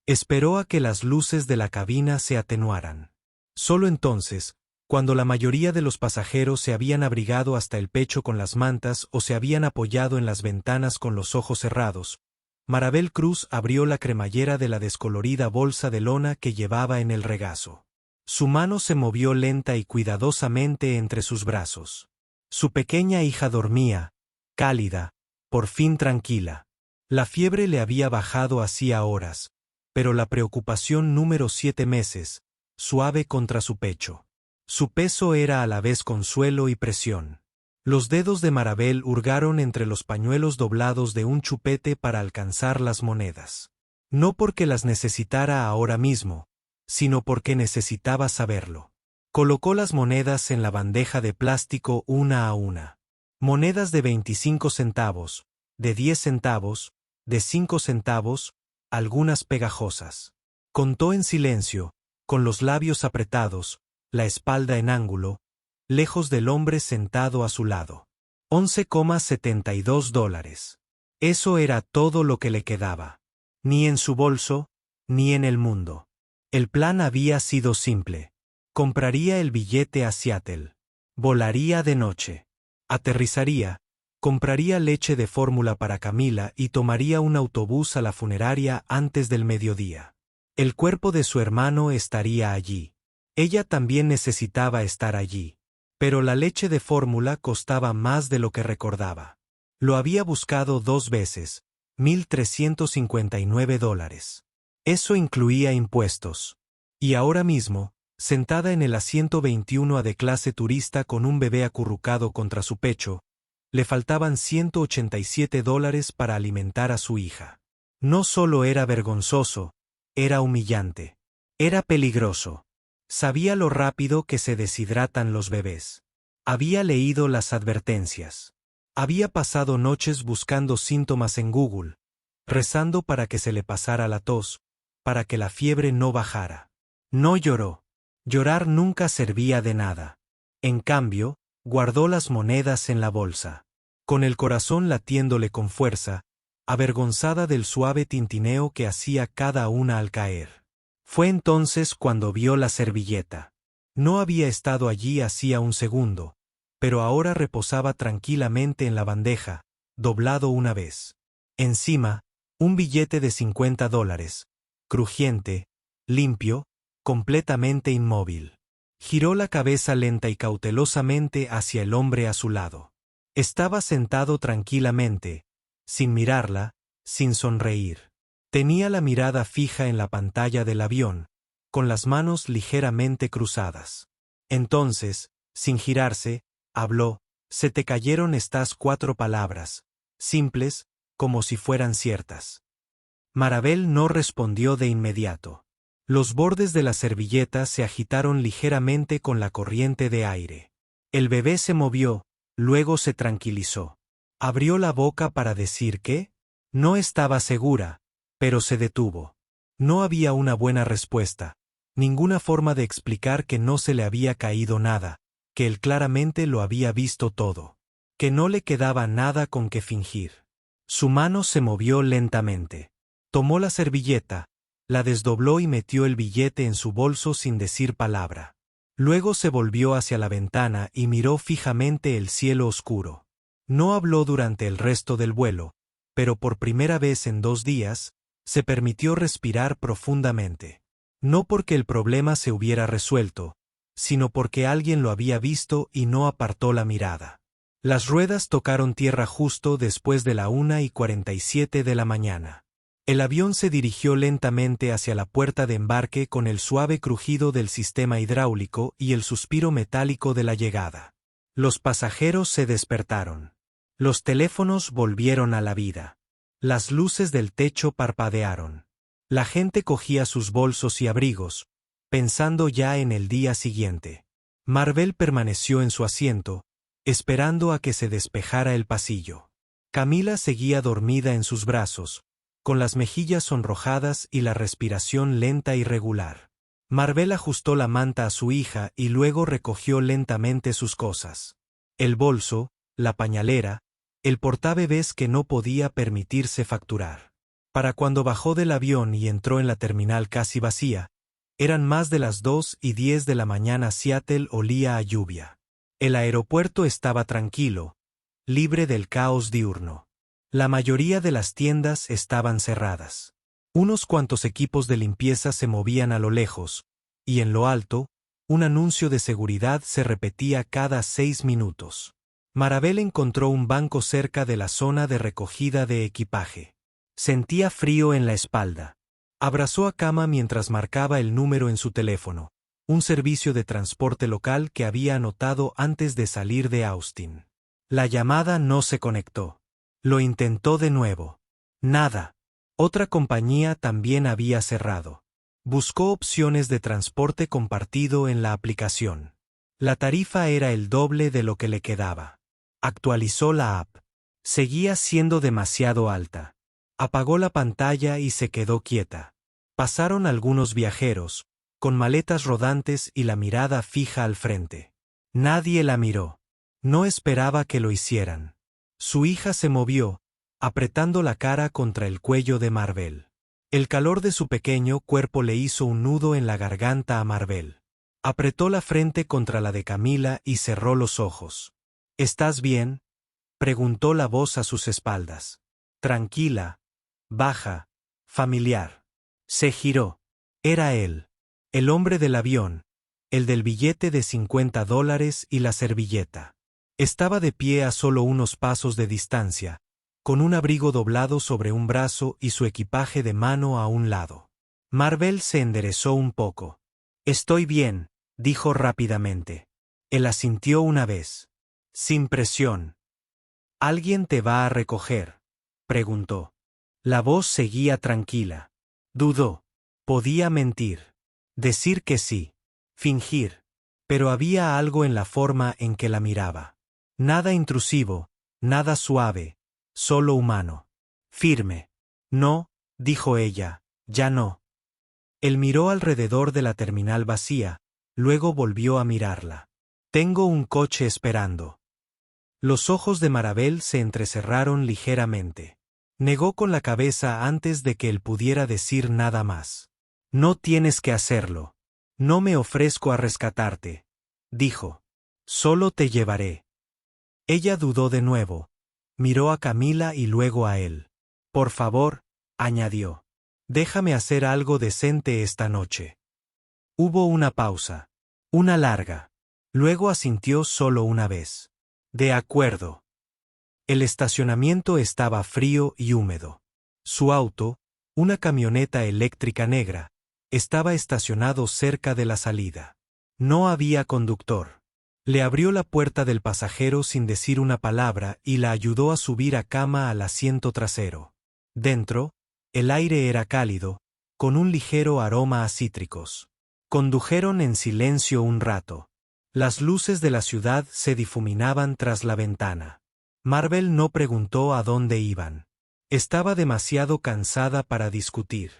Esperó a que las luces de la cabina se atenuaran. Solo entonces, cuando la mayoría de los pasajeros se habían abrigado hasta el pecho con las mantas o se habían apoyado en las ventanas con los ojos cerrados, Marabel Cruz abrió la cremallera de la descolorida bolsa de lona que llevaba en el regazo. Su mano se movió lenta y cuidadosamente entre sus brazos. Su pequeña hija dormía, cálida, por fin tranquila. La fiebre le había bajado hacía horas, pero la preocupación número 7 meses, suave contra su pecho. Su peso era a la vez consuelo y presión. Los dedos de Marabel hurgaron entre los pañuelos doblados de un chupete para alcanzar las monedas. No porque las necesitara ahora mismo, sino porque necesitaba saberlo. Colocó las monedas en la bandeja de plástico una a una. Monedas de 25 centavos, de 10 centavos, de 5 centavos, algunas pegajosas. Contó en silencio, con los labios apretados, la espalda en ángulo, lejos del hombre sentado a su lado. $11,72. Eso era todo lo que le quedaba. Ni en su bolso, ni en el mundo. El plan había sido simple. Compraría el billete a Seattle. Volaría de noche. Aterrizaría, compraría leche de fórmula para Camila y tomaría un autobús a la funeraria antes del mediodía. El cuerpo de su hermano estaría allí. Ella también necesitaba estar allí. Pero la leche de fórmula costaba más de lo que recordaba. Lo había buscado 2 veces, $1,359. Eso incluía impuestos. Y ahora mismo, sentada en el asiento 21A de clase turista con un bebé acurrucado contra su pecho, le faltaban $187 para alimentar a su hija. No solo era vergonzoso, era humillante. Era peligroso. Sabía lo rápido que se deshidratan los bebés. Había leído las advertencias. Había pasado noches buscando síntomas en Google, rezando para que se le pasara la tos, para que la fiebre no bajara. No lloró. Llorar nunca servía de nada. En cambio, guardó las monedas en la bolsa. Con el corazón latiéndole con fuerza, avergonzada del suave tintineo que hacía cada una al caer. Fue entonces cuando vio la servilleta. No había estado allí hacía un segundo, pero ahora reposaba tranquilamente en la bandeja, doblado una vez. Encima, un billete de $50, crujiente, limpio, completamente inmóvil. Giró la cabeza lenta y cautelosamente hacia el hombre a su lado. Estaba sentado tranquilamente, sin mirarla, sin sonreír. Tenía la mirada fija en la pantalla del avión, con las manos ligeramente cruzadas. Entonces, sin girarse, habló: «Se te cayeron estas 4 palabras, simples, como si fueran ciertas». Marabel no respondió de inmediato. Los bordes de la servilleta se agitaron ligeramente con la corriente de aire. El bebé se movió, luego se tranquilizó. Abrió la boca para decir que no estaba segura, pero se detuvo. No había una buena respuesta, ninguna forma de explicar que no se le había caído nada, que él claramente lo había visto todo, que no le quedaba nada con que fingir. Su mano se movió lentamente. Tomó la servilleta, la desdobló y metió el billete en su bolso sin decir palabra. Luego se volvió hacia la ventana y miró fijamente el cielo oscuro. No habló durante el resto del vuelo, pero por primera vez en 2 días, se permitió respirar profundamente. No porque el problema se hubiera resuelto, sino porque alguien lo había visto y no apartó la mirada. Las ruedas tocaron tierra justo después de la 1:47 de la mañana. El avión se dirigió lentamente hacia la puerta de embarque con el suave crujido del sistema hidráulico y el suspiro metálico de la llegada. Los pasajeros se despertaron. Los teléfonos volvieron a la vida. Las luces del techo parpadearon. La gente cogía sus bolsos y abrigos, pensando ya en el día siguiente. Marabel permaneció en su asiento, esperando a que se despejara el pasillo. Camila seguía dormida en sus brazos, con las mejillas sonrojadas y la respiración lenta y regular. Marabel ajustó la manta a su hija y luego recogió lentamente sus cosas. El bolso, la pañalera, el portabebés que no podía permitirse facturar. Para cuando bajó del avión y entró en la terminal casi vacía, eran más de las 2:10 de la mañana. Seattle olía a lluvia. El aeropuerto estaba tranquilo, libre del caos diurno. La mayoría de las tiendas estaban cerradas. Unos cuantos equipos de limpieza se movían a lo lejos, y en lo alto, un anuncio de seguridad se repetía cada 6 minutos. Marabel encontró un banco cerca de la zona de recogida de equipaje. Sentía frío en la espalda. Abrazó a Cama mientras marcaba el número en su teléfono, un servicio de transporte local que había anotado antes de salir de Austin. La llamada no se conectó. Lo intentó de nuevo. Nada. Otra compañía también había cerrado. Buscó opciones de transporte compartido en la aplicación. La tarifa era el doble de lo que le quedaba. Actualizó la app. Seguía siendo demasiado alta. Apagó la pantalla y se quedó quieta. Pasaron algunos viajeros, con maletas rodantes y la mirada fija al frente. Nadie la miró. No esperaba que lo hicieran. Su hija se movió, apretando la cara contra el cuello de Marabel. El calor de su pequeño cuerpo le hizo un nudo en la garganta a Marabel. Apretó la frente contra la de Camila y cerró los ojos. ¿Estás bien?, preguntó la voz a sus espaldas. Tranquila, baja, familiar. Se giró. Era él, el hombre del avión, el del billete de $50 y la servilleta. Estaba de pie a solo unos pasos de distancia, con un abrigo doblado sobre un brazo y su equipaje de mano a un lado. Marabel se enderezó un poco. Estoy bien, dijo rápidamente. Él asintió una vez. Sin presión. ¿Alguien te va a recoger?, preguntó. La voz seguía tranquila. Dudó. Podía mentir. Decir que sí. Fingir. Pero había algo en la forma en que la miraba. Nada intrusivo, nada suave, solo humano. Firme. No, dijo ella, ya no. Él miró alrededor de la terminal vacía, luego volvió a mirarla. Tengo un coche esperando. Los ojos de Marabel se entrecerraron ligeramente. Negó con la cabeza antes de que él pudiera decir nada más. No tienes que hacerlo. No me ofrezco a rescatarte, dijo. Solo te llevaré. Ella dudó de nuevo. Miró a Camila y luego a él. Por favor, añadió. Déjame hacer algo decente esta noche. Hubo una pausa. Una larga. Luego asintió solo una vez. De acuerdo. El estacionamiento estaba frío y húmedo. Su auto, una camioneta eléctrica negra, estaba estacionado cerca de la salida. No había conductor. Le abrió la puerta del pasajero sin decir una palabra y la ayudó a subir a Cama al asiento trasero. Dentro, el aire era cálido, con un ligero aroma a cítricos. Condujeron en silencio un rato. Las luces de la ciudad se difuminaban tras la ventana. Marabel no preguntó a dónde iban. Estaba demasiado cansada para discutir.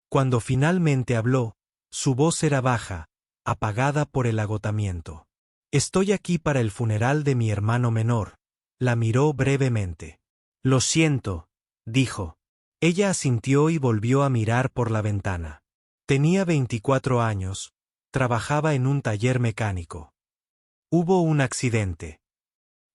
Cuando finalmente habló, su voz era baja, apagada por el agotamiento. Estoy aquí para el funeral de mi hermano menor. La miró brevemente. Lo siento, dijo. Ella asintió y volvió a mirar por la ventana. Tenía 24 años, trabajaba en un taller mecánico. Hubo un accidente.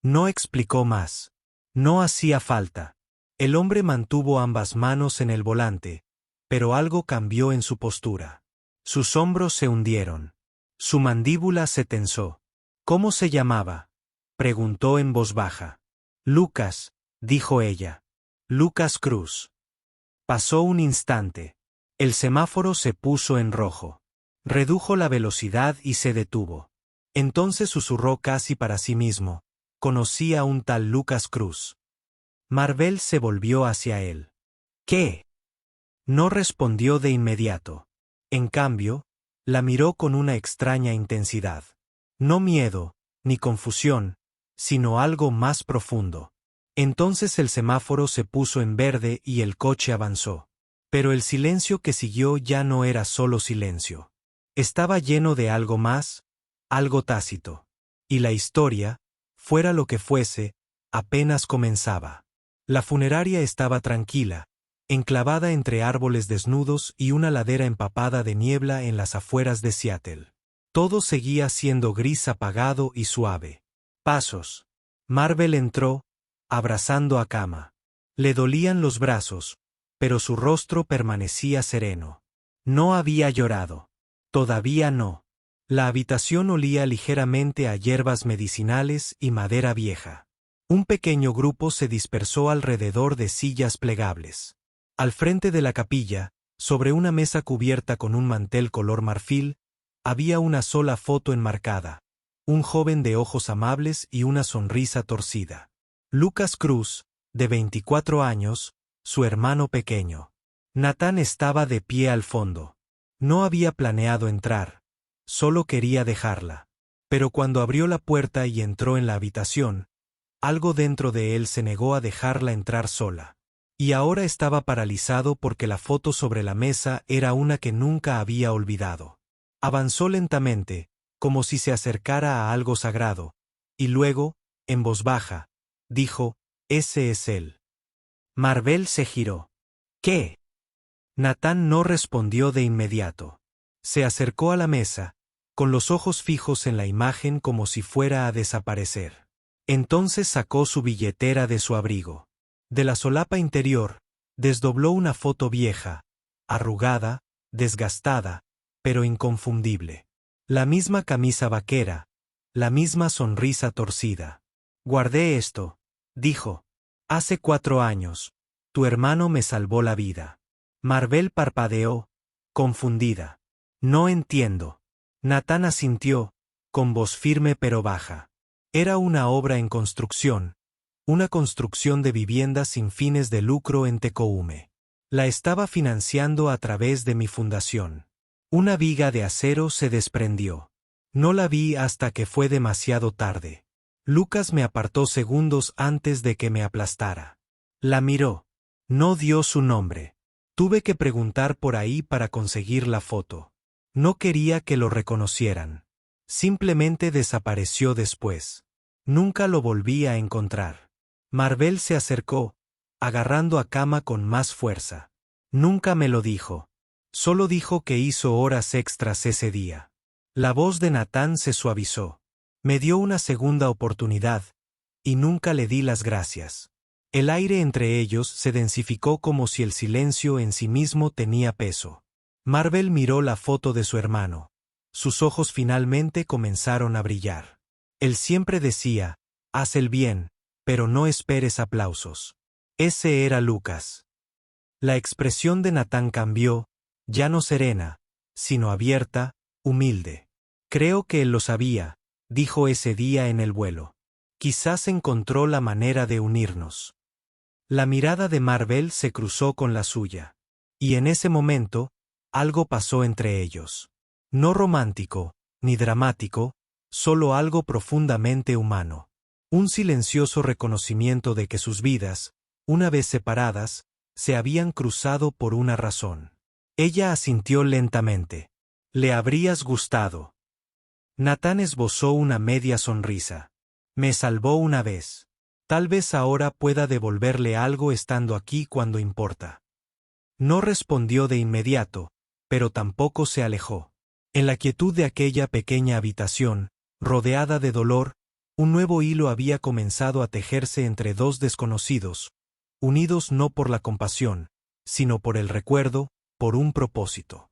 No explicó más. No hacía falta. El hombre mantuvo ambas manos en el volante, pero algo cambió en su postura. Sus hombros se hundieron. Su mandíbula se tensó. ¿Cómo se llamaba?, preguntó en voz baja. Lucas, dijo ella. Lucas Cruz. Pasó un instante. El semáforo se puso en rojo. Redujo la velocidad y se detuvo. Entonces susurró casi para sí mismo. Conocí a un tal Lucas Cruz. Marabel se volvió hacia él. ¿Qué? No respondió de inmediato. En cambio, la miró con una extraña intensidad. No miedo, ni confusión, sino algo más profundo. Entonces el semáforo se puso en verde y el coche avanzó. Pero el silencio que siguió ya no era solo silencio. Estaba lleno de algo más, algo tácito. Y la historia, fuera lo que fuese, apenas comenzaba. La funeraria estaba tranquila, enclavada entre árboles desnudos y una ladera empapada de niebla en las afueras de Seattle. Todo seguía siendo gris apagado y suave. Pasos. Marvel entró, abrazando a Kama. Le dolían los brazos, pero su rostro permanecía sereno. No había llorado. Todavía no. La habitación olía ligeramente a hierbas medicinales y madera vieja. Un pequeño grupo se dispersó alrededor de sillas plegables. Al frente de la capilla, sobre una mesa cubierta con un mantel color marfil, había una sola foto enmarcada, un joven de ojos amables y una sonrisa torcida. Lucas Cruz, de 24 años, su hermano pequeño. Nathan estaba de pie al fondo. No había planeado entrar, solo quería dejarla. Pero cuando abrió la puerta y entró en la habitación, algo dentro de él se negó a dejarla entrar sola. Y ahora estaba paralizado porque la foto sobre la mesa era una que nunca había olvidado. Avanzó lentamente, como si se acercara a algo sagrado, y luego, en voz baja, dijo, «Ese es él». Marvel se giró. «¿Qué?». Nathan no respondió de inmediato. Se acercó a la mesa, con los ojos fijos en la imagen como si fuera a desaparecer. Entonces sacó su billetera de su abrigo. De la solapa interior, desdobló una foto vieja, arrugada, desgastada, pero inconfundible. La misma camisa vaquera, la misma sonrisa torcida. «Guardé esto», dijo. «Hace 4 años. Tu hermano me salvó la vida». Marvel parpadeó, confundida. «No entiendo». Nathan asintió, con voz firme pero baja. Era una obra en construcción. Una construcción de viviendas sin fines de lucro en Tecoume. La estaba financiando a través de mi fundación. Una viga de acero se desprendió. No la vi hasta que fue demasiado tarde. Lucas me apartó segundos antes de que me aplastara. La miró. No dio su nombre. Tuve que preguntar por ahí para conseguir la foto. No quería que lo reconocieran. Simplemente desapareció después. Nunca lo volví a encontrar. Marvel se acercó, agarrando a Kama con más fuerza. Nunca me lo dijo. Solo dijo que hizo horas extras ese día. La voz de Nathan se suavizó. Me dio una segunda oportunidad, y nunca le di las gracias. El aire entre ellos se densificó como si el silencio en sí mismo tenía peso. Marvel miró la foto de su hermano. Sus ojos finalmente comenzaron a brillar. Él siempre decía, «Haz el bien, pero no esperes aplausos». Ese era Lucas. La expresión de Nathan cambió, ya no serena, sino abierta, humilde. «Creo que él lo sabía», dijo ese día en el vuelo. «Quizás encontró la manera de unirnos». La mirada de Marvel se cruzó con la suya. Y en ese momento, algo pasó entre ellos. No romántico, ni dramático, solo algo profundamente humano. Un silencioso reconocimiento de que sus vidas, una vez separadas, se habían cruzado por una razón. Ella asintió lentamente. «Le habrías gustado». Nathan esbozó una media sonrisa. «Me salvó una vez. Tal vez ahora pueda devolverle algo estando aquí cuando importa». No respondió de inmediato, pero tampoco se alejó. En la quietud de aquella pequeña habitación, rodeada de dolor, un nuevo hilo había comenzado a tejerse entre dos desconocidos, unidos no por la compasión, sino por el recuerdo, por un propósito.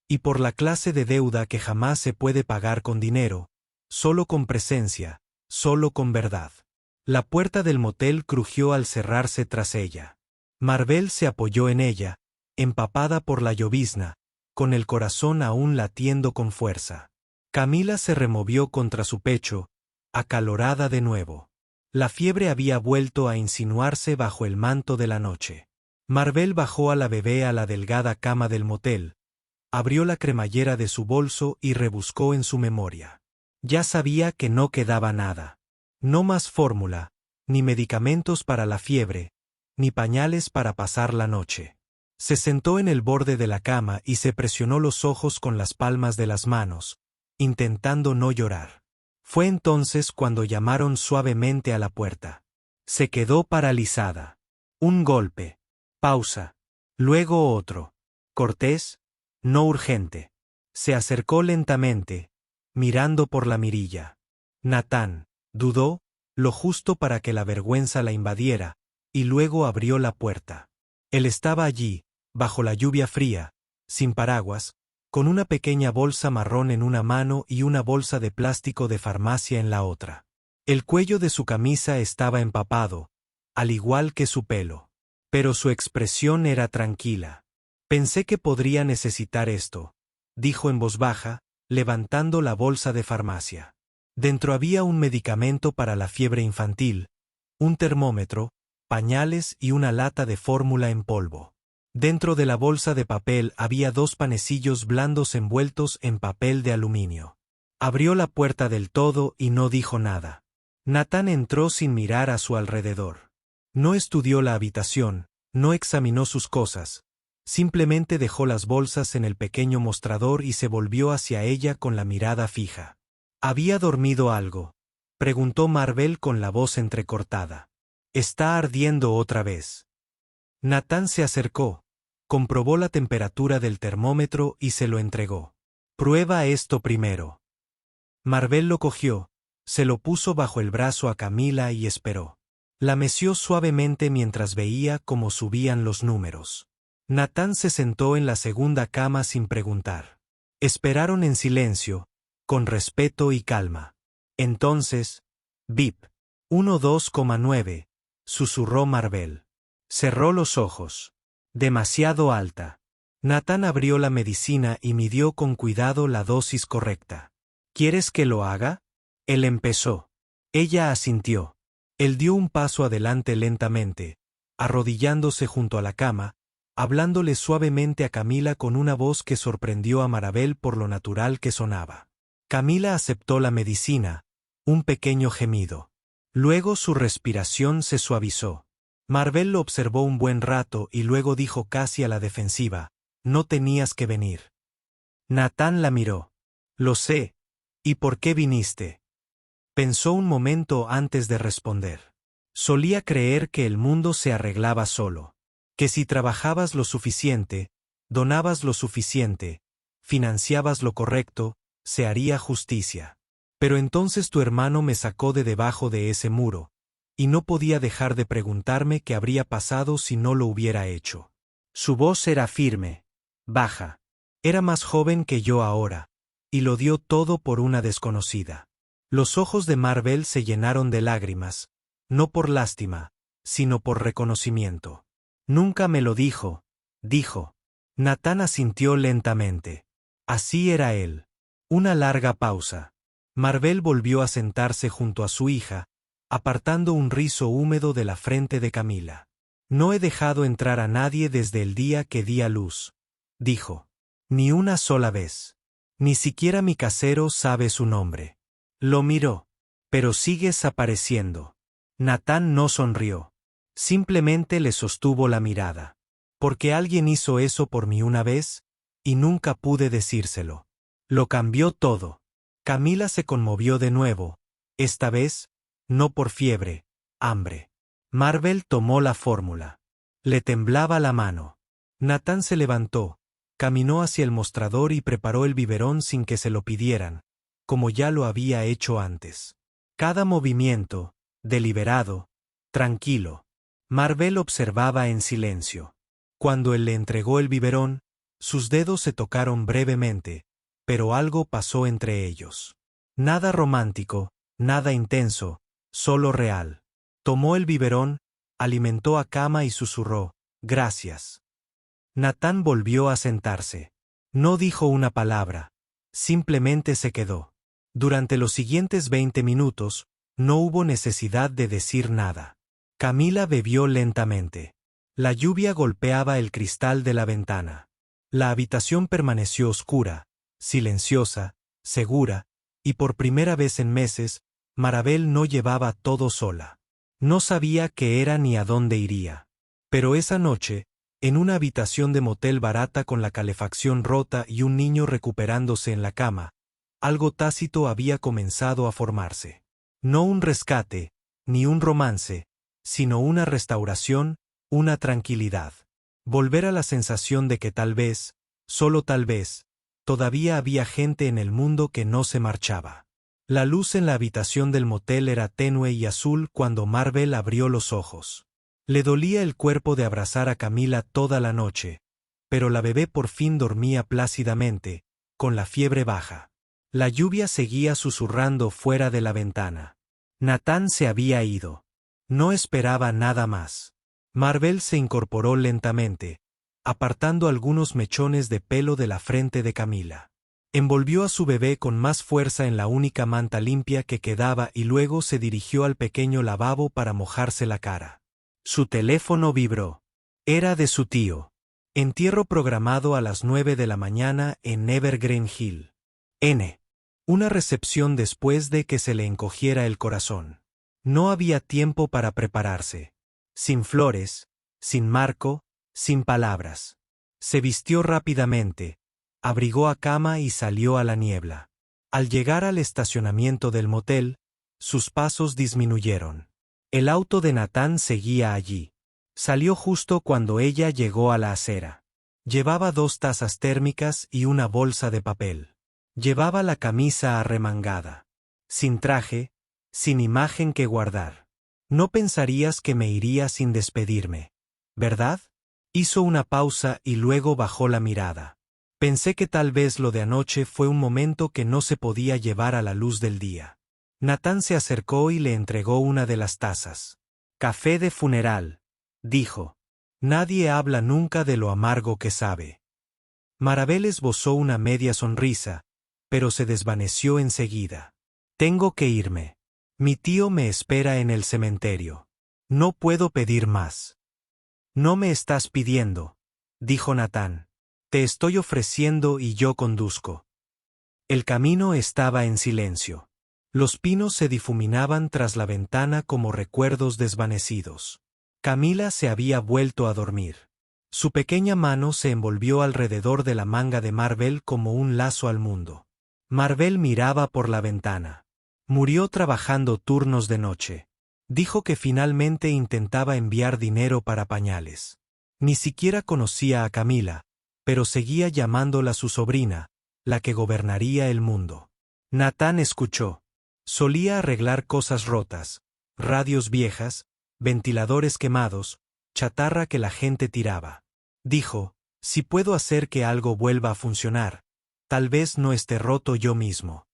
Y por la clase de deuda que jamás se puede pagar con dinero, solo con presencia, solo con verdad. La puerta del motel crujió al cerrarse tras ella. Marvel se apoyó en ella, empapada por la llovizna, con el corazón aún latiendo con fuerza. Camila se removió contra su pecho, acalorada de nuevo. La fiebre había vuelto a insinuarse bajo el manto de la noche. Marvel bajó a la bebé a la delgada cama del motel, abrió la cremallera de su bolso y rebuscó en su memoria. Ya sabía que no quedaba nada. No más fórmula, ni medicamentos para la fiebre, ni pañales para pasar la noche. Se sentó en el borde de la cama y se presionó los ojos con las palmas de las manos, intentando no llorar. Fue entonces cuando llamaron suavemente a la puerta. Se quedó paralizada. Un golpe. Pausa. Luego otro. Cortés, no urgente. Se acercó lentamente, mirando por la mirilla. Natán dudó, lo justo para que la vergüenza la invadiera, y luego abrió la puerta. Él estaba allí, bajo la lluvia fría, sin paraguas, con una pequeña bolsa marrón en una mano y una bolsa de plástico de farmacia en la otra. El cuello de su camisa estaba empapado, al igual que su pelo. Pero su expresión era tranquila. Pensé que podría necesitar esto, dijo en voz baja, levantando la bolsa de farmacia. Dentro había un medicamento para la fiebre infantil, un termómetro, pañales y una lata de fórmula en polvo. Dentro de la bolsa de papel había 2 panecillos blandos envueltos en papel de aluminio. Abrió la puerta del todo y no dijo nada. Natán entró sin mirar a su alrededor. No estudió la habitación, no examinó sus cosas. Simplemente dejó las bolsas en el pequeño mostrador y se volvió hacia ella con la mirada fija. ¿Había dormido algo?, preguntó Marvel con la voz entrecortada. ¿Está ardiendo otra vez? Natán se acercó, comprobó la temperatura del termómetro y se lo entregó. Prueba esto primero. Marvel lo cogió, se lo puso bajo el brazo a Camila y esperó. La meció suavemente mientras veía cómo subían los números. Natán se sentó en la segunda cama sin preguntar. Esperaron en silencio, con respeto y calma. Entonces, bip. 12,9, susurró Marvel. Cerró los ojos. Demasiado alta. Natán abrió la medicina y midió con cuidado la dosis correcta. ¿Quieres que lo haga? Él empezó. Ella asintió. Él dio un paso adelante lentamente, arrodillándose junto a la cama, hablándole suavemente a Camila con una voz que sorprendió a Marvel por lo natural que sonaba. Camila aceptó la medicina, un pequeño gemido. Luego su respiración se suavizó. Marvel lo observó un buen rato y luego dijo casi a la defensiva, «No tenías que venir». Natán la miró. «Lo sé. ¿Y por qué viniste?». Pensó un momento antes de responder. Solía creer que el mundo se arreglaba solo. Que si trabajabas lo suficiente, donabas lo suficiente, financiabas lo correcto, se haría justicia. Pero entonces tu hermano me sacó de debajo de ese muro, y no podía dejar de preguntarme qué habría pasado si no lo hubiera hecho. Su voz era firme, baja. Era más joven que yo ahora, y lo dio todo por una desconocida. Los ojos de Marvel se llenaron de lágrimas, no por lástima, sino por reconocimiento. Nunca me lo dijo, dijo. Natán asintió lentamente. Así era él. Una larga pausa. Marvel volvió a sentarse junto a su hija, apartando un rizo húmedo de la frente de Camila. No he dejado entrar a nadie desde el día que di a luz, dijo. Ni una sola vez. Ni siquiera mi casero sabe su nombre. Lo miró. Pero sigues apareciendo. Natán no sonrió. Simplemente le sostuvo la mirada. Porque alguien hizo eso por mí una vez, y nunca pude decírselo. Lo cambió todo. Camila se conmovió de nuevo, esta vez, no por fiebre, hambre. Marvel tomó la fórmula. Le temblaba la mano. Natán se levantó, caminó hacia el mostrador y preparó el biberón sin que se lo pidieran, como ya lo había hecho antes. Cada movimiento, deliberado, tranquilo. Marvel observaba en silencio. Cuando él le entregó el biberón, sus dedos se tocaron brevemente, pero algo pasó entre ellos. Nada romántico, nada intenso, solo real. Tomó el biberón, alimentó a Cama y susurró, «Gracias». Natán volvió a sentarse. No dijo una palabra. Simplemente se quedó. Durante los siguientes 20 minutos, no hubo necesidad de decir nada. Camila bebió lentamente. La lluvia golpeaba el cristal de la ventana. La habitación permaneció oscura, silenciosa, segura, y por primera vez en meses, Marvel no llevaba todo sola. No sabía qué era ni a dónde iría. Pero esa noche, en una habitación de motel barata con la calefacción rota y un niño recuperándose en la cama, algo tácito había comenzado a formarse. No un rescate, ni un romance, sino una restauración, una tranquilidad. Volver a la sensación de que tal vez, solo tal vez, todavía había gente en el mundo que no se marchaba. La luz en la habitación del motel era tenue y azul cuando Marvel abrió los ojos. Le dolía el cuerpo de abrazar a Camila toda la noche, pero la bebé por fin dormía plácidamente, con la fiebre baja. La lluvia seguía susurrando fuera de la ventana. Natán se había ido. No esperaba nada más. Marvel se incorporó lentamente, apartando algunos mechones de pelo de la frente de Camila. Envolvió a su bebé con más fuerza en la única manta limpia que quedaba y luego se dirigió al pequeño lavabo para mojarse la cara. Su teléfono vibró. Era de su tío. Entierro programado a las 9 de la mañana en Evergreen Hill. Una recepción después de que se le encogiera el corazón. No había tiempo para prepararse. Sin flores, sin marco, sin palabras. Se vistió rápidamente, abrigó a cama y salió a la niebla. Al llegar al estacionamiento del motel, sus pasos disminuyeron. El auto de Natán seguía allí. Salió justo cuando ella llegó a la acera. Llevaba 2 tazas térmicas y una bolsa de papel. Llevaba la camisa arremangada. Sin traje, sin imagen que guardar. No pensarías que me iría sin despedirme, ¿verdad? Hizo una pausa y luego bajó la mirada. Pensé que tal vez lo de anoche fue un momento que no se podía llevar a la luz del día. Natán se acercó y le entregó una de las tazas. Café de funeral, dijo. Nadie habla nunca de lo amargo que sabe. Marabel esbozó una media sonrisa, pero se desvaneció enseguida. Tengo que irme. Mi tío me espera en el cementerio. No puedo pedir más. No me estás pidiendo, dijo Natán. Te estoy ofreciendo y yo conduzco. El camino estaba en silencio. Los pinos se difuminaban tras la ventana como recuerdos desvanecidos. Camila se había vuelto a dormir. Su pequeña mano se envolvió alrededor de la manga de Marvel como un lazo al mundo. Marvel miraba por la ventana. Murió trabajando turnos de noche. Dijo que finalmente intentaba enviar dinero para pañales. Ni siquiera conocía a Camila, pero seguía llamándola su sobrina, la que gobernaría el mundo. Natán escuchó. Solía arreglar cosas rotas, radios viejas, ventiladores quemados, chatarra que la gente tiraba. Dijo, si puedo hacer que algo vuelva a funcionar, tal vez no esté roto yo mismo.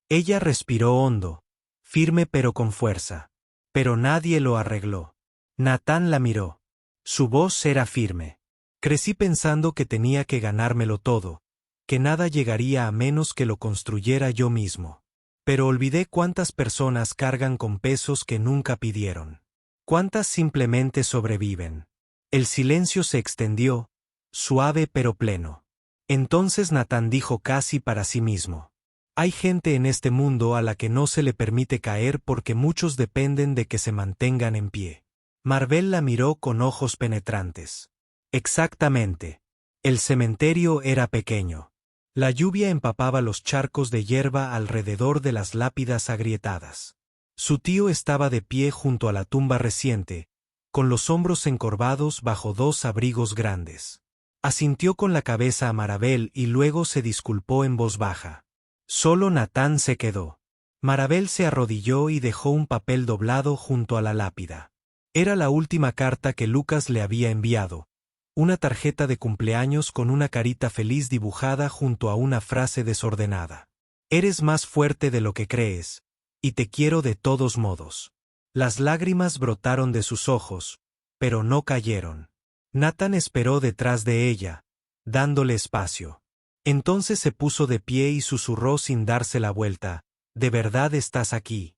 Ella respiró hondo, firme pero con fuerza. Pero nadie lo arregló. Natán la miró. Su voz era firme. Crecí pensando que tenía que ganármelo todo, que nada llegaría a menos que lo construyera yo mismo. Pero olvidé cuántas personas cargan con pesos que nunca pidieron. Cuántas simplemente sobreviven. El silencio se extendió, suave pero pleno. Entonces Natán dijo casi para sí mismo. Hay gente en este mundo a la que no se le permite caer porque muchos dependen de que se mantengan en pie. Marvel la miró con ojos penetrantes. Exactamente. El cementerio era pequeño. La lluvia empapaba los charcos de hierba alrededor de las lápidas agrietadas. Su tío estaba de pie junto a la tumba reciente, con los hombros encorvados bajo 2 abrigos grandes. Asintió con la cabeza a Marabel y luego se disculpó en voz baja. Solo Natán se quedó. Marabel se arrodilló y dejó un papel doblado junto a la lápida. Era la última carta que Lucas le había enviado. Una tarjeta de cumpleaños con una carita feliz dibujada junto a una frase desordenada. Eres más fuerte de lo que crees, y te quiero de todos modos. Las lágrimas brotaron de sus ojos, pero no cayeron. Natán esperó detrás de ella, dándole espacio. Entonces se puso de pie y susurró sin darse la vuelta, ¿de verdad estás aquí?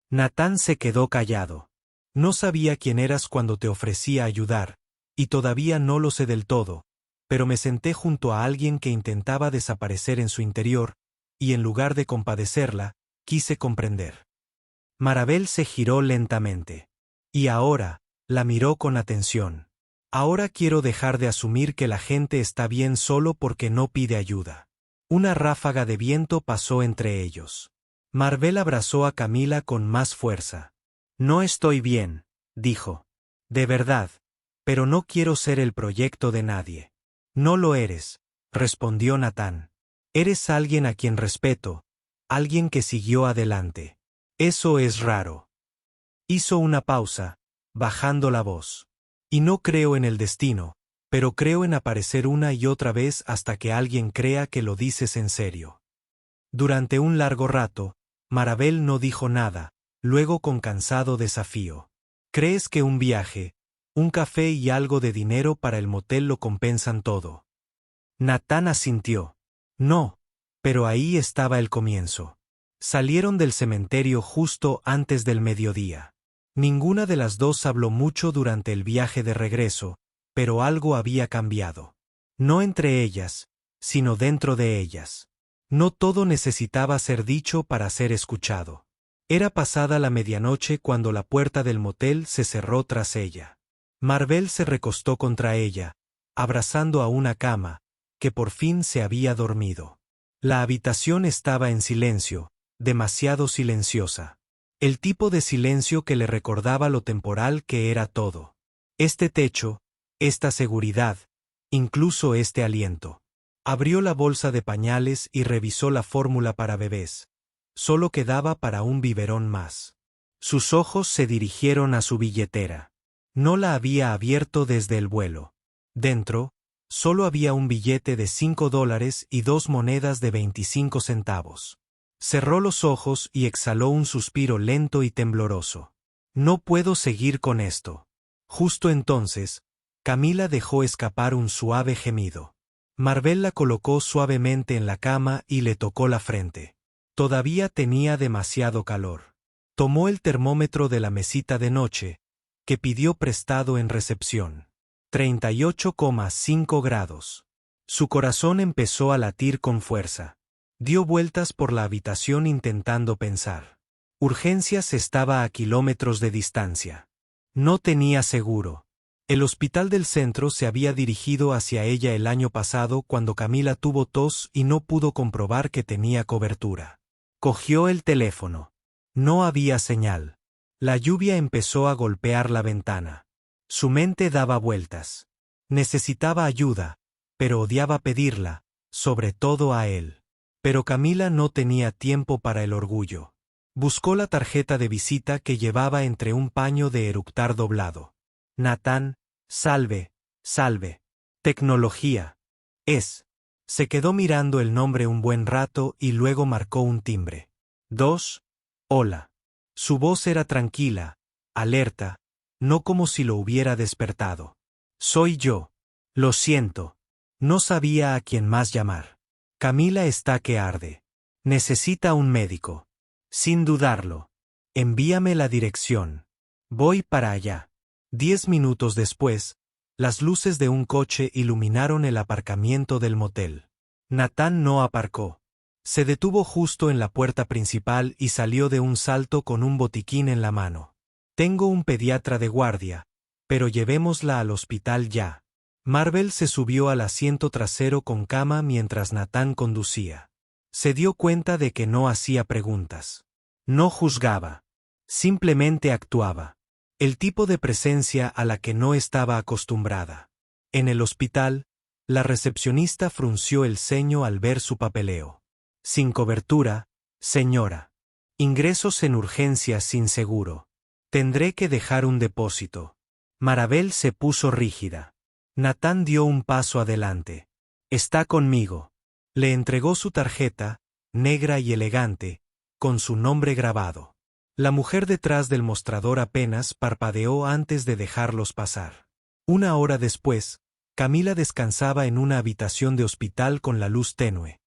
Natán se quedó callado. No sabía quién eras cuando te ofrecía ayudar, y todavía no lo sé del todo, pero me senté junto a alguien que intentaba desaparecer en su interior, y en lugar de compadecerla, quise comprender. Marabel se giró lentamente. Y ahora, la miró con atención. Ahora quiero dejar de asumir que la gente está bien solo porque no pide ayuda. Una ráfaga de viento pasó entre ellos. Marvel abrazó a Camila con más fuerza. No estoy bien, dijo. De verdad. Pero no quiero ser el proyecto de nadie. No lo eres, respondió Natán. Eres alguien a quien respeto, alguien que siguió adelante. Eso es raro. Hizo una pausa, bajando la voz. Y no creo en el destino, pero creo en aparecer una y otra vez hasta que alguien crea que lo dices en serio. Durante un largo rato, Marabel no dijo nada, luego con cansado desafío. ¿Crees que un viaje, un café y algo de dinero para el motel lo compensan todo? Natán asintió. No, pero ahí estaba el comienzo. Salieron del cementerio justo antes del mediodía. Ninguna de las dos habló mucho durante el viaje de regreso, pero algo había cambiado. No entre ellas, sino dentro de ellas. No todo necesitaba ser dicho para ser escuchado. Era pasada la medianoche cuando la puerta del motel se cerró tras ella. Marabel se recostó contra ella, abrazando a una cama, que por fin se había dormido. La habitación estaba en silencio, demasiado silenciosa. El tipo de silencio que le recordaba lo temporal que era todo. Este techo, esta seguridad, incluso este aliento. Abrió la bolsa de pañales y revisó la fórmula para bebés. Solo quedaba para un biberón más. Sus ojos se dirigieron a su billetera. No la había abierto desde el vuelo. Dentro, solo había un billete de $5 y 2 monedas de 25 centavos. Cerró los ojos y exhaló un suspiro lento y tembloroso. No puedo seguir con esto. Justo entonces, Camila dejó escapar un suave gemido. Marabel la colocó suavemente en la cama y le tocó la frente. Todavía tenía demasiado calor. Tomó el termómetro de la mesita de noche, que pidió prestado en recepción. 38,5 grados. Su corazón empezó a latir con fuerza. Dio vueltas por la habitación intentando pensar. Urgencias estaba a kilómetros de distancia. No tenía seguro. El hospital del centro se había dirigido hacia ella el año pasado cuando Camila tuvo tos y no pudo comprobar que tenía cobertura. Cogió el teléfono. No había señal. La lluvia empezó a golpear la ventana. Su mente daba vueltas. Necesitaba ayuda, pero odiaba pedirla, sobre todo a él. Pero Camila no tenía tiempo para el orgullo. Buscó la tarjeta de visita que llevaba entre un paño de eructar doblado. Natán, salve, salve. Tecnología. Se quedó mirando el nombre un buen rato y luego marcó un timbre. 2. Hola. Su voz era tranquila, alerta, no como si lo hubiera despertado. Soy yo. Lo siento. No sabía a quién más llamar. Camila está que arde. Necesita un médico. Sin dudarlo. Envíame la dirección. Voy para allá. 10 minutos después, las luces de un coche iluminaron el aparcamiento del motel. Natán no aparcó. Se detuvo justo en la puerta principal y salió de un salto con un botiquín en la mano. Tengo un pediatra de guardia, pero llevémosla al hospital ya. Marabel se subió al asiento trasero con cama mientras Natán conducía. Se dio cuenta de que no hacía preguntas. No juzgaba. Simplemente actuaba. El tipo de presencia a la que no estaba acostumbrada. En el hospital, la recepcionista frunció el ceño al ver su papeleo. Sin cobertura, señora. Ingresos en urgencias sin seguro. Tendré que dejar un depósito. Marabel se puso rígida. Natán dio un paso adelante. Está conmigo. Le entregó su tarjeta, negra y elegante, con su nombre grabado. La mujer detrás del mostrador apenas parpadeó antes de dejarlos pasar. Una hora después, Camila descansaba en una habitación de hospital con la luz tenue.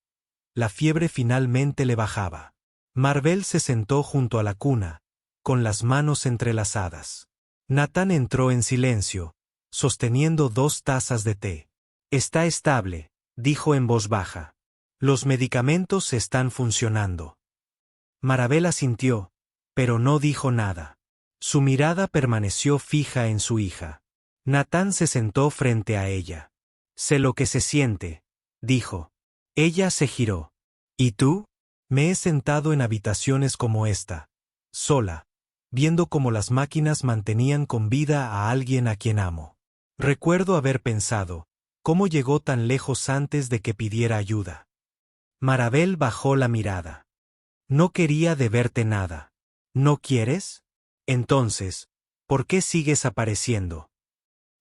La fiebre finalmente le bajaba. Marabel se sentó junto a la cuna, con las manos entrelazadas. Natán entró en silencio, sosteniendo 2 tazas de té. Está estable, dijo en voz baja. Los medicamentos están funcionando. Marabel asintió, pero no dijo nada. Su mirada permaneció fija en su hija. Natán se sentó frente a ella. Sé lo que se siente, dijo. Ella se giró. ¿Y tú? Me he sentado en habitaciones como esta, sola, viendo cómo las máquinas mantenían con vida a alguien a quien amo. Recuerdo haber pensado, ¿cómo llegó tan lejos antes de que pidiera ayuda? Marabel bajó la mirada. No quería deberte nada. ¿No quieres? Entonces, ¿por qué sigues apareciendo?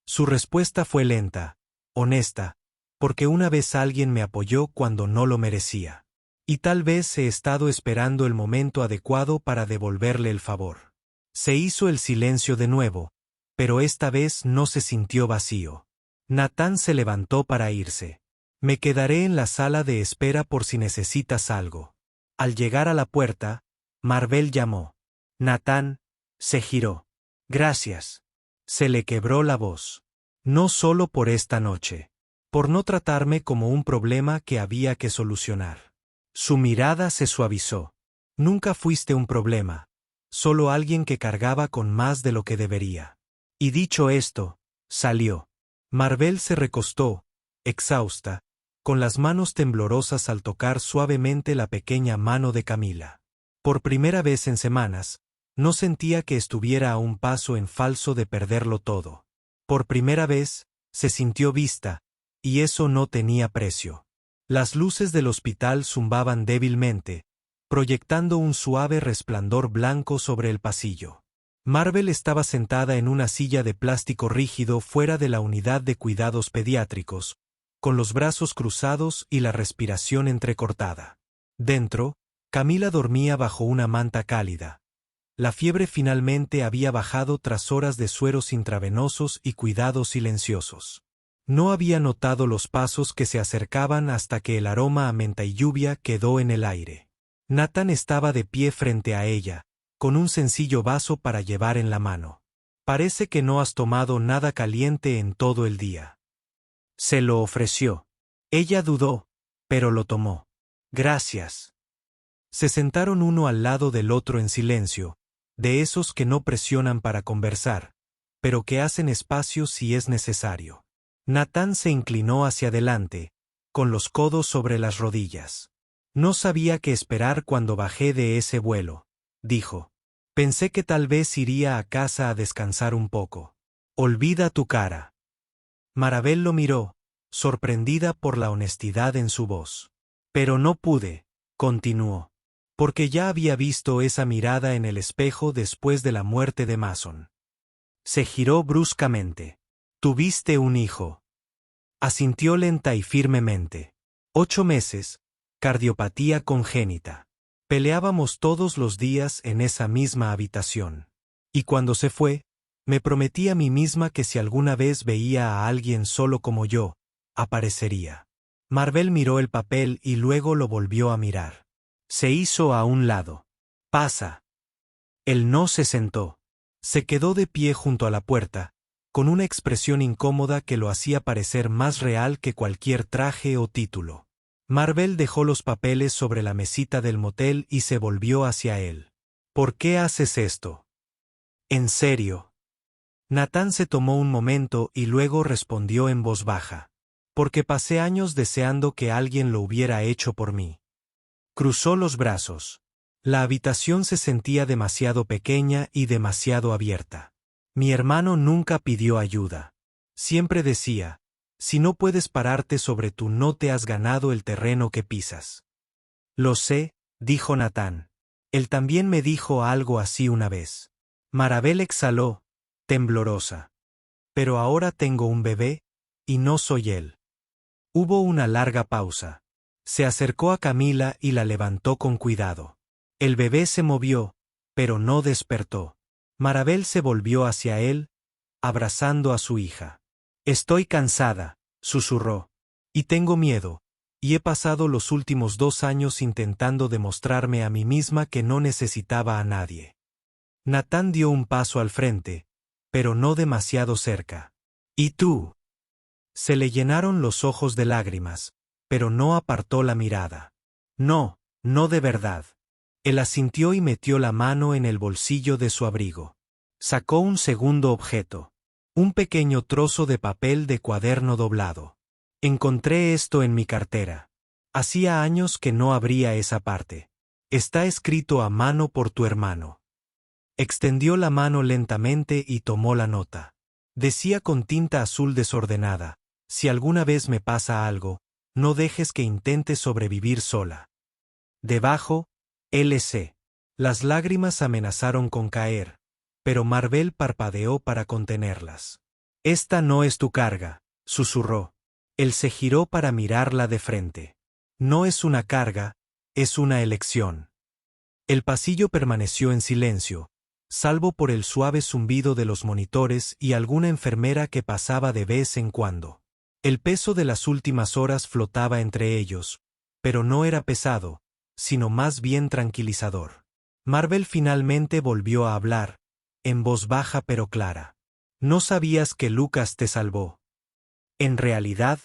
Su respuesta fue lenta, honesta, porque una vez alguien me apoyó cuando no lo merecía. Y tal vez he estado esperando el momento adecuado para devolverle el favor. Se hizo el silencio de nuevo, pero esta vez no se sintió vacío. Natán se levantó para irse. Me quedaré en la sala de espera por si necesitas algo. Al llegar a la puerta, Marabel llamó. Natán se giró. Gracias. Se le quebró la voz. No solo por esta noche. Por no tratarme como un problema que había que solucionar. Su mirada se suavizó. Nunca fuiste un problema. Solo alguien que cargaba con más de lo que debería. Y dicho esto, salió. Marabel se recostó, exhausta, con las manos temblorosas al tocar suavemente la pequeña mano de Camila. Por primera vez en semanas, no sentía que estuviera a un paso en falso de perderlo todo. Por primera vez, se sintió vista, y eso no tenía precio. Las luces del hospital zumbaban débilmente, proyectando un suave resplandor blanco sobre el pasillo. Marabel estaba sentada en una silla de plástico rígido fuera de la unidad de cuidados pediátricos, con los brazos cruzados y la respiración entrecortada. Dentro, Camila dormía bajo una manta cálida. La fiebre finalmente había bajado tras horas de sueros intravenosos y cuidados silenciosos. No había notado los pasos que se acercaban hasta que el aroma a menta y lluvia quedó en el aire. Natán estaba de pie frente a ella, con un sencillo vaso para llevar en la mano. Parece que no has tomado nada caliente en todo el día. Se lo ofreció. Ella dudó, pero lo tomó. Gracias. Se sentaron uno al lado del otro en silencio, de esos que no presionan para conversar, pero que hacen espacio si es necesario. Natán se inclinó hacia adelante, con los codos sobre las rodillas. No sabía qué esperar cuando bajé de ese vuelo, dijo. Pensé que tal vez iría a casa a descansar un poco. Olvida tu cara. Marabel lo miró, sorprendida por la honestidad en su voz. Pero no pude, continuó, porque ya había visto esa mirada en el espejo después de la muerte de Mason. Se giró bruscamente. Tuviste un hijo. Asintió lenta y firmemente. 8 meses, cardiopatía congénita. Peleábamos todos los días en esa misma habitación. Y cuando se fue, me prometí a mí misma que si alguna vez veía a alguien solo como yo, aparecería. Marabel miró el papel y luego lo volvió a mirar. Se hizo a un lado. Pasa. Él no se sentó. Se quedó de pie junto a la puerta, con una expresión incómoda que lo hacía parecer más real que cualquier traje o título. Marabel dejó los papeles sobre la mesita del motel y se volvió hacia él. ¿Por qué haces esto? ¿En serio? Natán se tomó un momento y luego respondió en voz baja. Porque pasé años deseando que alguien lo hubiera hecho por mí. Cruzó los brazos. La habitación se sentía demasiado pequeña y demasiado abierta. Mi hermano nunca pidió ayuda. Siempre decía, si no puedes pararte sobre tú no te has ganado el terreno que pisas. Lo sé, dijo Natán. Él también me dijo algo así una vez. Marabel exhaló, temblorosa. Pero ahora tengo un bebé, y no soy él. Hubo una larga pausa. Se acercó a Camila y la levantó con cuidado. El bebé se movió, pero no despertó. Marabel se volvió hacia él, abrazando a su hija. Estoy cansada, susurró. Y tengo miedo, y he pasado los últimos 2 años intentando demostrarme a mí misma que no necesitaba a nadie. Natán dio un paso al frente, pero no demasiado cerca. ¿Y tú? Se le llenaron los ojos de lágrimas, pero no apartó la mirada. No, no de verdad. Él asintió y metió la mano en el bolsillo de su abrigo. Sacó un segundo objeto. Un pequeño trozo de papel de cuaderno doblado. Encontré esto en mi cartera. Hacía años que no abría esa parte. Está escrito a mano por tu hermano. Extendió la mano lentamente y tomó la nota. Decía con tinta azul desordenada: si alguna vez me pasa algo, no dejes que intente sobrevivir sola. Debajo, LC. Las lágrimas amenazaron con caer, pero Marvel parpadeó para contenerlas. Esta no es tu carga, susurró. Él se giró para mirarla de frente. No es una carga, es una elección. El pasillo permaneció en silencio, salvo por el suave zumbido de los monitores y alguna enfermera que pasaba de vez en cuando. El peso de las últimas horas flotaba entre ellos, pero no era pesado, sino más bien tranquilizador. Marvel finalmente volvió a hablar, en voz baja pero clara. ¿No sabías que Lucas te salvó? En realidad,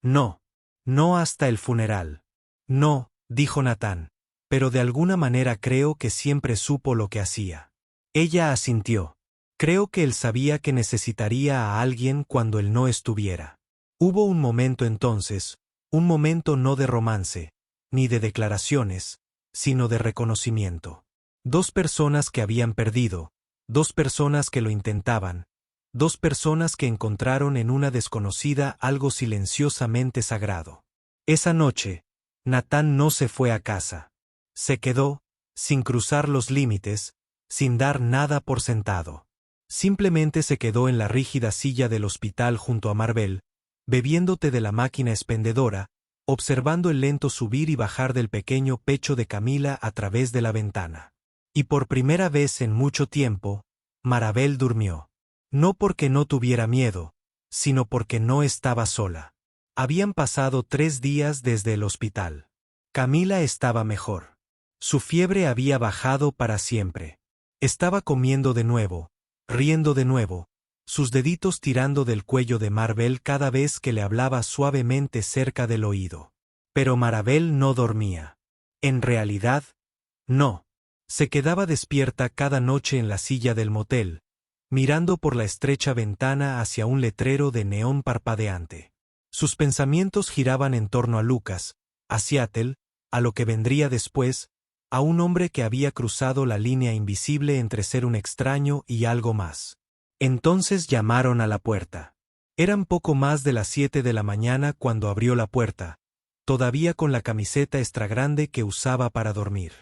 no. No hasta el funeral. No, dijo Nathan, pero de alguna manera creo que siempre supo lo que hacía. Ella asintió. Creo que él sabía que necesitaría a alguien cuando él no estuviera. Hubo un momento entonces, un momento no de romance, ni de declaraciones, sino de reconocimiento. Dos personas que habían perdido, dos personas que lo intentaban, dos personas que encontraron en una desconocida algo silenciosamente sagrado. Esa noche, Nathan no se fue a casa. Se quedó, sin cruzar los límites, sin dar nada por sentado. Simplemente se quedó en la rígida silla del hospital junto a Marvel, bebiendo té de la máquina expendedora, observando el lento subir y bajar del pequeño pecho de Camila a través de la ventana. Y por primera vez en mucho tiempo, Marabel durmió. No porque no tuviera miedo, sino porque no estaba sola. Habían pasado 3 días desde el hospital. Camila estaba mejor. Su fiebre había bajado para siempre. Estaba comiendo de nuevo, riendo de nuevo, sus deditos tirando del cuello de Marvel cada vez que le hablaba suavemente cerca del oído. Pero Marabel no dormía. En realidad, no. Se quedaba despierta cada noche en la silla del motel, mirando por la estrecha ventana hacia un letrero de neón parpadeante. Sus pensamientos giraban en torno a Lucas, a Seattle, a lo que vendría después, a un hombre que había cruzado la línea invisible entre ser un extraño y algo más. Entonces llamaron a la puerta. Eran poco más de las 7 de la mañana cuando abrió la puerta, todavía con la camiseta extra grande que usaba para dormir.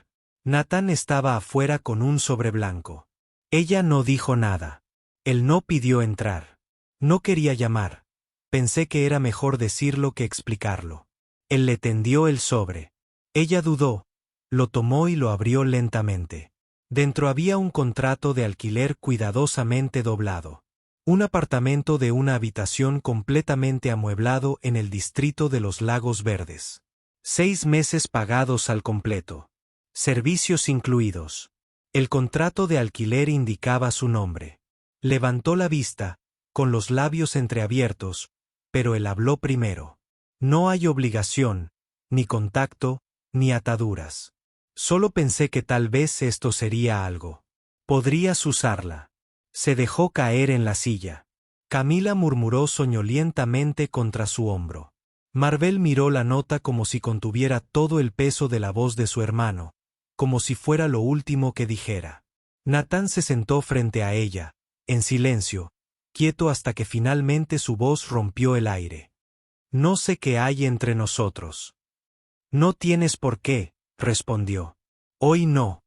Nathan estaba afuera con un sobre blanco. Ella no dijo nada. Él no pidió entrar. No quería llamar. Pensé que era mejor decirlo que explicarlo. Él le tendió el sobre. Ella dudó, lo tomó y lo abrió lentamente. Dentro había un contrato de alquiler cuidadosamente doblado. Un apartamento de una habitación completamente amueblado en el distrito de los Lagos Verdes. 6 meses pagados al completo. Servicios incluidos. El contrato de alquiler indicaba su nombre. Levantó la vista, con los labios entreabiertos, pero él habló primero. No hay obligación, ni contacto, ni ataduras. Solo pensé que tal vez esto sería algo. Podrías usarla. Se dejó caer en la silla. Camila murmuró soñolientamente contra su hombro. Marvel miró la nota como si contuviera todo el peso de la voz de su hermano, como si fuera lo último que dijera. Nathan se sentó frente a ella, en silencio, quieto hasta que finalmente su voz rompió el aire. No sé qué hay entre nosotros. No tienes por qué, respondió. Hoy no.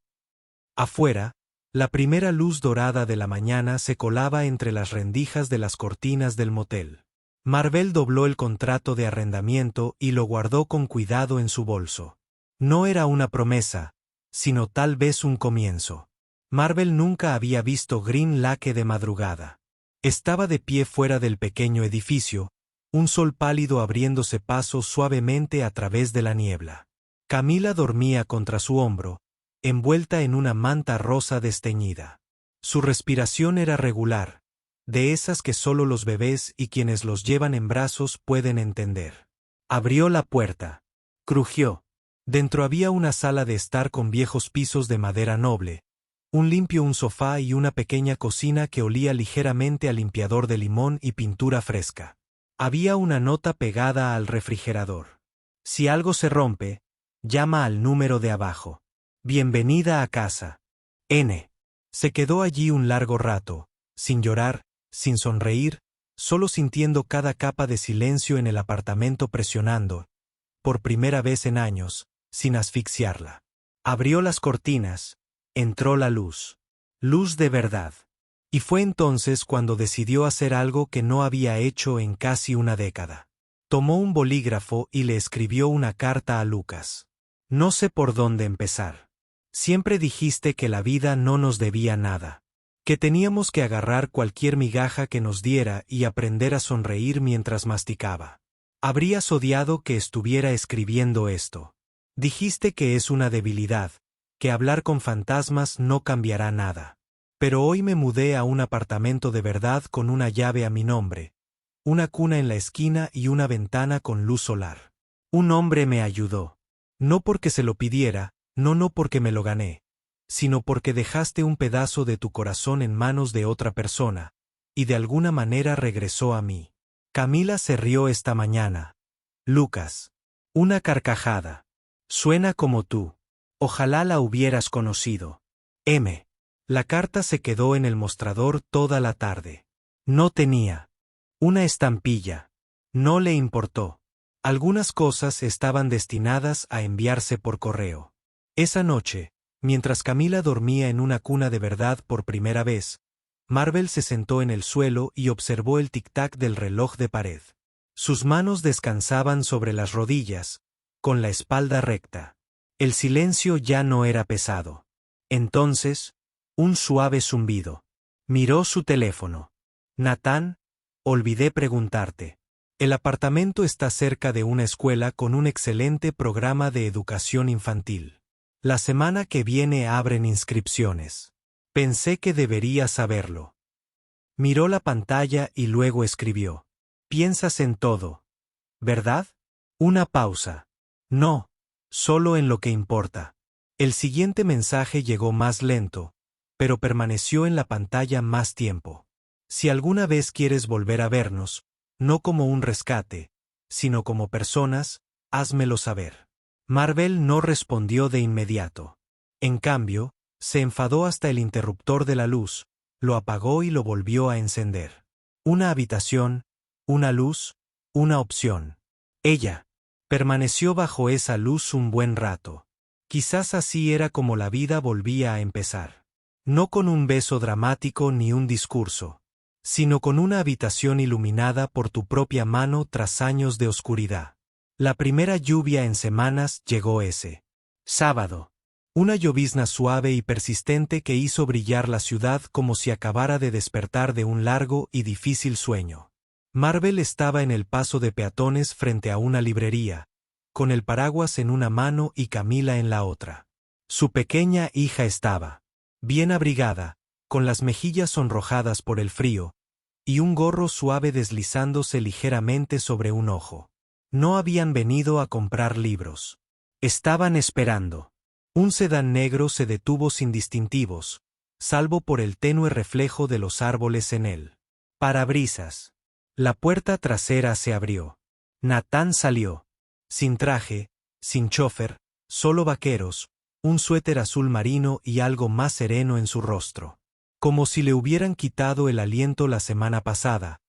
Afuera, la primera luz dorada de la mañana se colaba entre las rendijas de las cortinas del motel. Marvel dobló el contrato de arrendamiento y lo guardó con cuidado en su bolso. No era una promesa, sino tal vez un comienzo. Marvel nunca había visto Green Lake de madrugada. Estaba de pie fuera del pequeño edificio, un sol pálido abriéndose paso suavemente a través de la niebla. Camila dormía contra su hombro, envuelta en una manta rosa desteñida. Su respiración era regular, de esas que solo los bebés y quienes los llevan en brazos pueden entender. Abrió la puerta. Crujió. Dentro había una sala de estar con viejos pisos de madera noble, un sofá y una pequeña cocina que olía ligeramente a limpiador de limón y pintura fresca. Había una nota pegada al refrigerador. Si algo se rompe, llama al número de abajo. Bienvenida a casa. N. Se quedó allí un largo rato, sin llorar, sin sonreír, solo sintiendo cada capa de silencio en el apartamento presionando, por primera vez en años, sin asfixiarla. Abrió las cortinas, entró la luz. Luz de verdad. Y fue entonces cuando decidió hacer algo que no había hecho en casi una década. Tomó un bolígrafo y le escribió una carta a Lucas. No sé por dónde empezar. Siempre dijiste que la vida no nos debía nada. Que teníamos que agarrar cualquier migaja que nos diera y aprender a sonreír mientras masticaba. Habrías odiado que estuviera escribiendo esto. Dijiste que es una debilidad, que hablar con fantasmas no cambiará nada. Pero hoy me mudé a un apartamento de verdad con una llave a mi nombre, una cuna en la esquina y una ventana con luz solar. Un hombre me ayudó. No porque se lo pidiera, no porque me lo gané, sino porque dejaste un pedazo de tu corazón en manos de otra persona, y de alguna manera regresó a mí. Camila se rió esta mañana. Lucas. Una carcajada. Suena como tú. Ojalá la hubieras conocido. M. La carta se quedó en el mostrador toda la tarde. No tenía una estampilla. No le importó. Algunas cosas estaban destinadas a enviarse por correo. Esa noche, mientras Camila dormía en una cuna de verdad por primera vez, Marvel se sentó en el suelo y observó el tic-tac del reloj de pared. Sus manos descansaban sobre las rodillas, con la espalda recta. El silencio ya no era pesado. Entonces, un suave zumbido. Miró su teléfono. Natán, olvidé preguntarte. El apartamento está cerca de una escuela con un excelente programa de educación infantil. La semana que viene abren inscripciones. Pensé que deberías saberlo. Miró la pantalla y luego escribió. Piensas en todo, ¿verdad? Una pausa. No, solo en lo que importa. El siguiente mensaje llegó más lento, pero permaneció en la pantalla más tiempo. Si alguna vez quieres volver a vernos, no como un rescate, sino como personas, házmelo saber. Marvel no respondió de inmediato. En cambio, se enfadó hasta el interruptor de la luz, lo apagó y lo volvió a encender. Una habitación, una luz, una opción. Ella permaneció bajo esa luz un buen rato. Quizás así era como la vida volvía a empezar. No con un beso dramático ni un discurso, sino con una habitación iluminada por tu propia mano tras años de oscuridad. La primera lluvia en semanas llegó ese sábado. Una llovizna suave y persistente que hizo brillar la ciudad como si acabara de despertar de un largo y difícil sueño. Marvel estaba en el paso de peatones frente a una librería, con el paraguas en una mano y Camila en la otra. Su pequeña hija estaba bien abrigada, con las mejillas sonrojadas por el frío, y un gorro suave deslizándose ligeramente sobre un ojo. No habían venido a comprar libros. Estaban esperando. Un sedán negro se detuvo sin distintivos, salvo por el tenue reflejo de los árboles en él. Parabrisas. La puerta trasera se abrió. Natán salió. Sin traje, sin chofer, solo vaqueros, un suéter azul marino y algo más sereno en su rostro. Como si le hubieran quitado el aliento la semana pasada,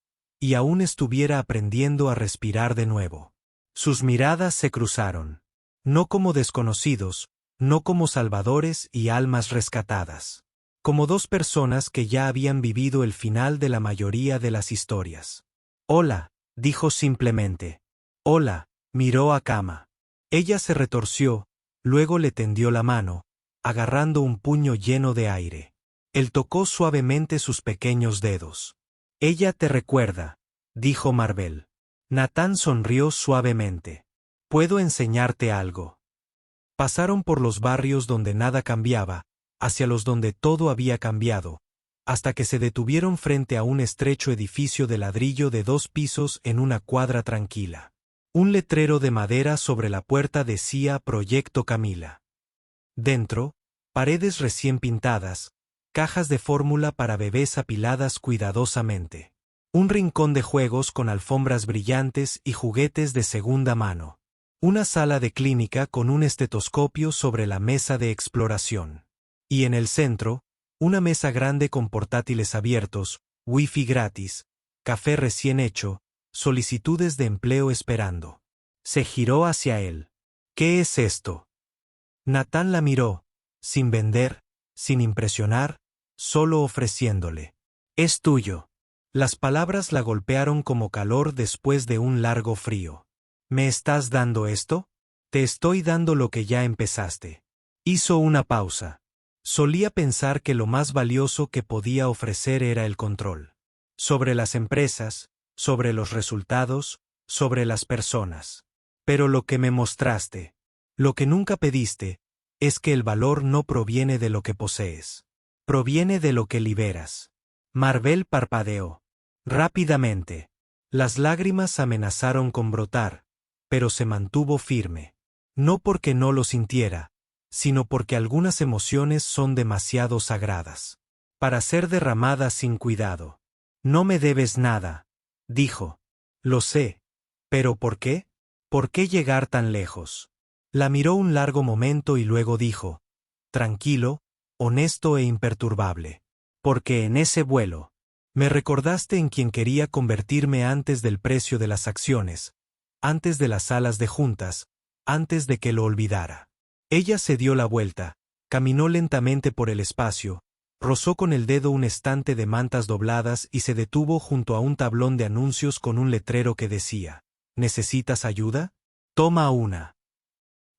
y aún estuviera aprendiendo a respirar de nuevo. Sus miradas se cruzaron. No como desconocidos, no como salvadores y almas rescatadas. Como dos personas que ya habían vivido el final de la mayoría de las historias. Hola, dijo simplemente. Hola, miró a Kama. Ella se retorció, luego le tendió la mano, agarrando un puño lleno de aire. Él tocó suavemente sus pequeños dedos. Ella te recuerda, dijo Marvel. Natán sonrió suavemente. ¿Puedo enseñarte algo? Pasaron por los barrios donde nada cambiaba, hacia los donde todo había cambiado, hasta que se detuvieron frente a un estrecho edificio de ladrillo de 2 pisos en una cuadra tranquila. Un letrero de madera sobre la puerta decía Proyecto Camila. Dentro, paredes recién pintadas, cajas de fórmula para bebés apiladas cuidadosamente. Un rincón de juegos con alfombras brillantes y juguetes de segunda mano. Una sala de clínica con un estetoscopio sobre la mesa de exploración. Y en el centro, una mesa grande con portátiles abiertos, wifi gratis, café recién hecho, solicitudes de empleo esperando. Se giró hacia él. ¿Qué es esto? Natán la miró, sin vender, sin impresionar, solo ofreciéndole. Es tuyo. Las palabras la golpearon como calor después de un largo frío. ¿Me estás dando esto? Te estoy dando lo que ya empezaste. Hizo una pausa. Solía pensar que lo más valioso que podía ofrecer era el control. Sobre las empresas, sobre los resultados, sobre las personas. Pero lo que me mostraste, lo que nunca pediste, es que el valor no proviene de lo que posees. Proviene de lo que liberas. Marvel parpadeó. Rápidamente. Las lágrimas amenazaron con brotar, pero se mantuvo firme. No porque no lo sintiera, sino porque algunas emociones son demasiado sagradas para ser derramadas sin cuidado. No me debes nada, dijo. Lo sé. ¿Pero por qué? ¿Por qué llegar tan lejos? La miró un largo momento y luego dijo, tranquilo, honesto e imperturbable. Porque en ese vuelo, me recordaste en quien quería convertirme antes del precio de las acciones, antes de las salas de juntas, antes de que lo olvidara. Ella se dio la vuelta, caminó lentamente por el espacio, rozó con el dedo un estante de mantas dobladas y se detuvo junto a un tablón de anuncios con un letrero que decía, ¿necesitas ayuda? Toma una.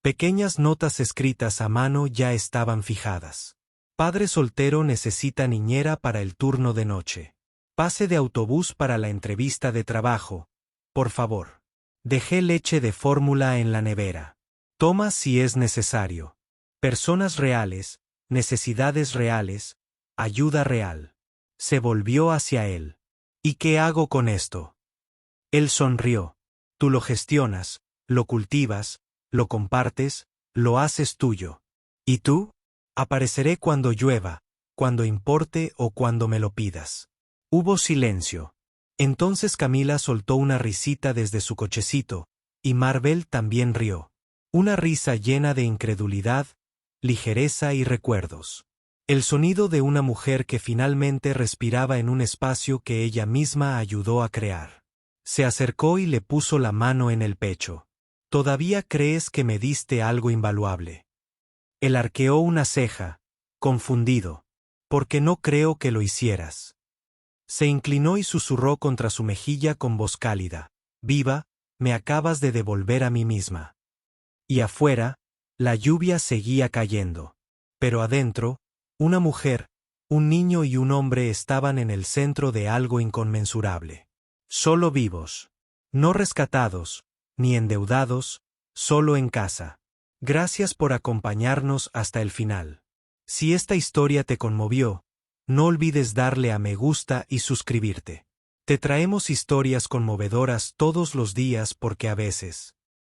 Pequeñas notas escritas a mano ya estaban fijadas. Padre soltero necesita niñera para el turno de noche. Pase de autobús para la entrevista de trabajo, por favor. Dejé leche de fórmula en la nevera. Toma si es necesario. Personas reales, necesidades reales, ayuda real. Se volvió hacia él. ¿Y qué hago con esto? Él sonrió. Tú lo gestionas, lo cultivas, lo compartes, lo haces tuyo. ¿Y tú? Apareceré cuando llueva, cuando importe o cuando me lo pidas. Hubo silencio. Entonces Camila soltó una risita desde su cochecito, y Marvel también rió. Una risa llena de incredulidad, ligereza y recuerdos. El sonido de una mujer que finalmente respiraba en un espacio que ella misma ayudó a crear. Se acercó y le puso la mano en el pecho. ¿Todavía crees que me diste algo invaluable? Él arqueó una ceja, confundido. Porque no creo que lo hicieras. Se inclinó y susurró contra su mejilla con voz cálida. Viva, me acabas de devolver a mí misma. Y afuera, la lluvia seguía cayendo. Pero adentro, una mujer, un niño y un hombre estaban en el centro de algo inconmensurable. Solo vivos. No rescatados, ni endeudados, solo en casa. Gracias por acompañarnos hasta el final. Si esta historia te conmovió, no olvides darle a me gusta y suscribirte. Te traemos historias conmovedoras todos los días porque a veces